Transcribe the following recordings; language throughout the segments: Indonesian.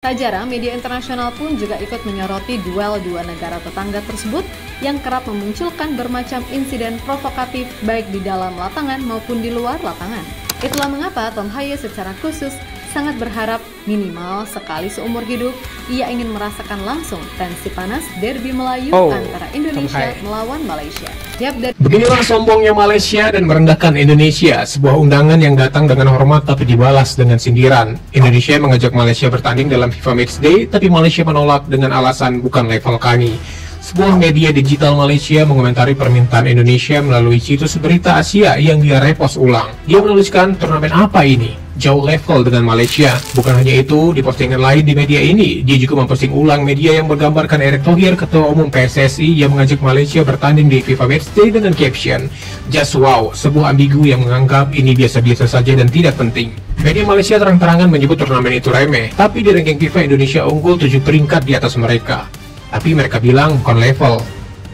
Tak jarang, media internasional pun juga ikut menyoroti duel dua negara tetangga tersebut yang kerap memunculkan bermacam insiden provokatif baik di dalam lapangan maupun di luar lapangan. Itulah mengapa Tom Haye secara khusus sangat berharap minimal sekali seumur hidup ia ingin merasakan langsung tensi panas derby Melayu antara Indonesia melawan Malaysia. Beginilah sombongnya Malaysia dan merendahkan Indonesia, sebuah undangan yang datang dengan hormat tapi dibalas dengan sindiran. Indonesia mengajak Malaysia bertanding dalam FIFA Matchday, tapi Malaysia menolak dengan alasan bukan level kami. Sebuah media digital Malaysia mengomentari permintaan Indonesia melalui situs berita Asia yang dia repost ulang. Dia menuliskan, turnamen apa ini? Jauh level dengan Malaysia. Bukan hanya itu, di postingan lain di media ini, dia juga memposting ulang media yang menggambarkan Erick Thohir, Ketua Umum PSSI, yang mengajak Malaysia bertanding di FIFA Matchday dengan caption, "Just wow," sebuah ambigu yang menganggap ini biasa-biasa saja dan tidak penting. Media Malaysia terang-terangan menyebut turnamen itu remeh, tapi di ranking FIFA Indonesia unggul 7 peringkat di atas mereka. Tapi mereka bilang bukan level.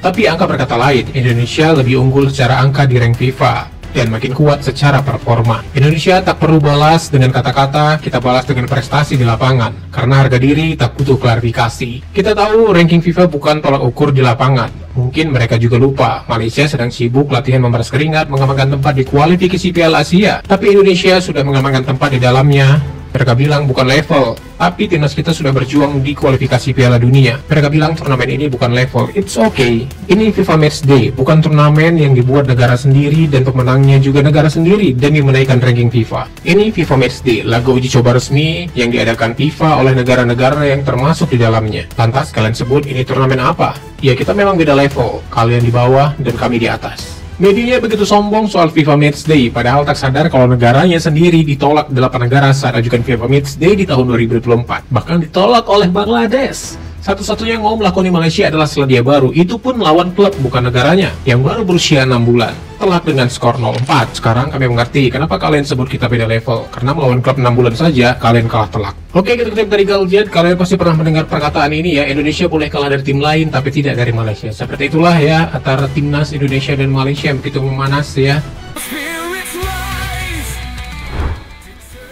Tapi angka berkata lain, Indonesia lebih unggul secara angka di rank FIFA dan makin kuat secara performa. Indonesia tak perlu balas dengan kata-kata, kita balas dengan prestasi di lapangan. Karena harga diri tak butuh klarifikasi. Kita tahu ranking FIFA bukan tolak ukur di lapangan. Mungkin mereka juga lupa, Malaysia sedang sibuk latihan memeras keringat mengamankan tempat di kualifikasi Piala Asia. Tapi Indonesia sudah mengamankan tempat di dalamnya. Mereka bilang bukan level, tapi timnas kita sudah berjuang di kualifikasi Piala Dunia. Mereka bilang turnamen ini bukan level, it's okay. Ini FIFA Matchday, bukan turnamen yang dibuat negara sendiri dan pemenangnya juga negara sendiri demi menaikkan ranking FIFA. Ini FIFA Matchday, laga uji coba resmi yang diadakan FIFA oleh negara-negara yang termasuk di dalamnya. Lantas kalian sebut ini turnamen apa? Ya kita memang beda level, kalian di bawah dan kami di atas. Medianya begitu sombong soal FIFA Matchday, padahal tak sadar kalau negaranya sendiri ditolak 8 negara saat ajukan FIFA Matchday di tahun 2024. Bahkan ditolak oleh Bangladesh. Satu-satunya yang mau melakoni Malaysia adalah Selandia Baru, itu pun lawan klub bukan negaranya, yang baru berusia 6 bulan. Telak dengan skor 0-4. Sekarang kami mengerti kenapa kalian sebut kita beda level, karena melawan klub 6 bulan saja, kalian kalah telak. Oke, kita kutip dari Galjet, kalian pasti pernah mendengar perkataan ini ya, Indonesia boleh kalah dari tim lain, tapi tidak dari Malaysia. Seperti itulah ya, antara timnas Indonesia dan Malaysia yang begitu memanas ya.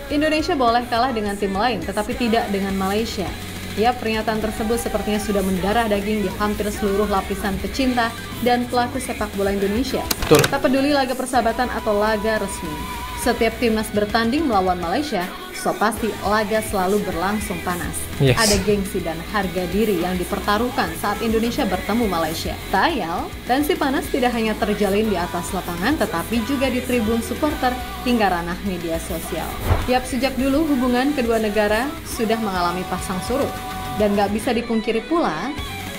Indonesia boleh kalah dengan tim lain, tetapi tidak dengan Malaysia. Ya, pernyataan tersebut sepertinya sudah mendarah daging di hampir seluruh lapisan pecinta dan pelaku sepak bola Indonesia. Betul. Tak peduli laga persahabatan atau laga resmi. Setiap timnas bertanding melawan Malaysia, so pasti laga selalu berlangsung panas. Yes. Ada gengsi dan harga diri yang dipertaruhkan saat Indonesia bertemu Malaysia. Tak ayal, tensi panas tidak hanya terjalin di atas lapangan, tetapi juga di tribun supporter hingga ranah media sosial. Tiap sejak dulu hubungan kedua negara sudah mengalami pasang surut. Dan gak bisa dipungkiri pula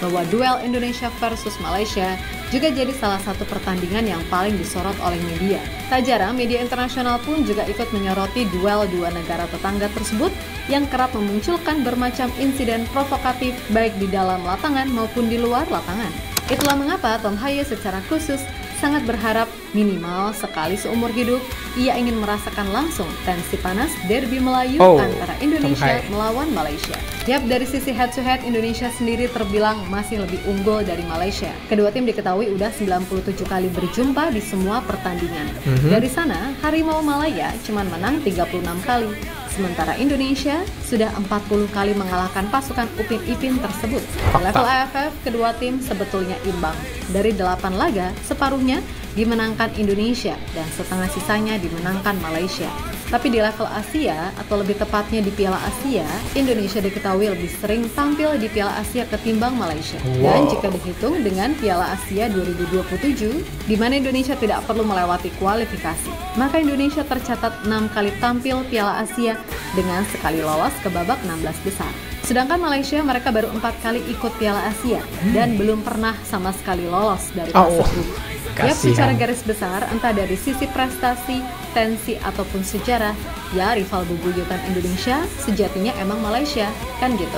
bahwa duel Indonesia versus Malaysia juga jadi salah satu pertandingan yang paling disorot oleh media. Tak jarang, media internasional pun juga ikut menyoroti duel dua negara tetangga tersebut yang kerap memunculkan bermacam insiden provokatif baik di dalam lapangan maupun di luar lapangan. Itulah mengapa Tom Haye secara khusus sangat berharap minimal sekali seumur hidup ia ingin merasakan langsung tensi panas derby Melayu antara Indonesia melawan Malaysia. Yap, dari sisi head to head Indonesia sendiri terbilang masih lebih unggul dari Malaysia. Kedua tim diketahui udah 97 kali berjumpa di semua pertandingan. Dari sana, Harimau Malaya cuma menang 36 kali. Sementara Indonesia sudah 40 kali mengalahkan pasukan Upin Ipin tersebut. Di level AFF, kedua tim sebetulnya imbang. Dari 8 laga, separuhnya dimenangkan Indonesia dan setengah sisanya dimenangkan Malaysia. Tapi di level Asia, atau lebih tepatnya di Piala Asia, Indonesia diketahui lebih sering tampil di Piala Asia ketimbang Malaysia. Dan jika dihitung dengan Piala Asia 2027, di mana Indonesia tidak perlu melewati kualifikasi, maka Indonesia tercatat 6 kali tampil Piala Asia dengan sekali lolos ke babak 16 besar. Sedangkan Malaysia mereka baru 4 kali ikut Piala Asia dan belum pernah sama sekali lolos dari fase grup. Ya, secara garis besar, entah dari sisi prestasi, tensi, ataupun sejarah, ya rival bebuyutan Indonesia sejatinya emang Malaysia, kan gitu.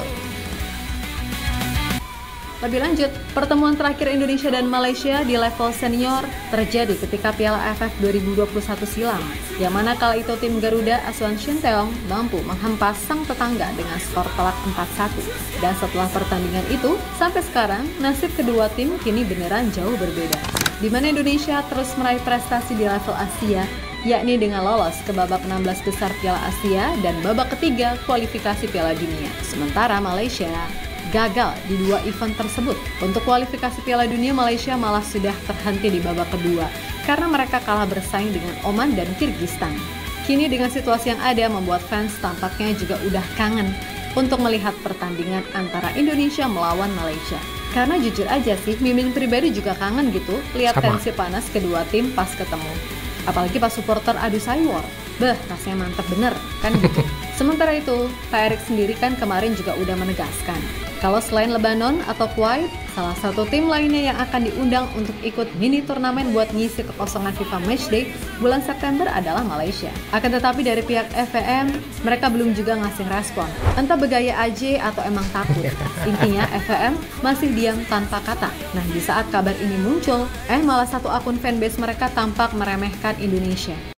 Lebih lanjut, pertemuan terakhir Indonesia dan Malaysia di level senior terjadi ketika Piala AFF 2021 silam, yang mana kala itu tim Garuda asuhan Shin Tae-yong mampu menghempas sang tetangga dengan skor telak 4-1. Dan setelah pertandingan itu, sampai sekarang nasib kedua tim kini beneran jauh berbeda. Di mana Indonesia terus meraih prestasi di level Asia yakni dengan lolos ke babak 16 besar Piala Asia dan babak ketiga kualifikasi Piala Dunia. Sementara Malaysia gagal di dua event tersebut. Untuk kualifikasi Piala Dunia, Malaysia malah sudah terhenti di babak kedua karena mereka kalah bersaing dengan Oman dan Kirgistan. Kini dengan situasi yang ada membuat fans tampaknya juga udah kangen untuk melihat pertandingan antara Indonesia melawan Malaysia. Karena jujur aja sih, Mimin pribadi juga kangen gitu lihat tensi panas kedua tim pas ketemu. Apalagi pas supporter adu saywar. Rasanya mantap bener, kan gitu. Sementara itu, Pak Erik sendiri kan kemarin juga udah menegaskan kalau selain Lebanon atau Kuwait, salah satu tim lainnya yang akan diundang untuk ikut mini turnamen buat ngisi kekosongan FIFA Matchday bulan September adalah Malaysia. Akan tetapi dari pihak FVM, mereka belum juga ngasih respon. Entah bergaya aja atau emang takut. Intinya FVM masih diam tanpa kata. Nah, di saat kabar ini muncul, malah satu akun fanbase mereka tampak meremehkan Indonesia.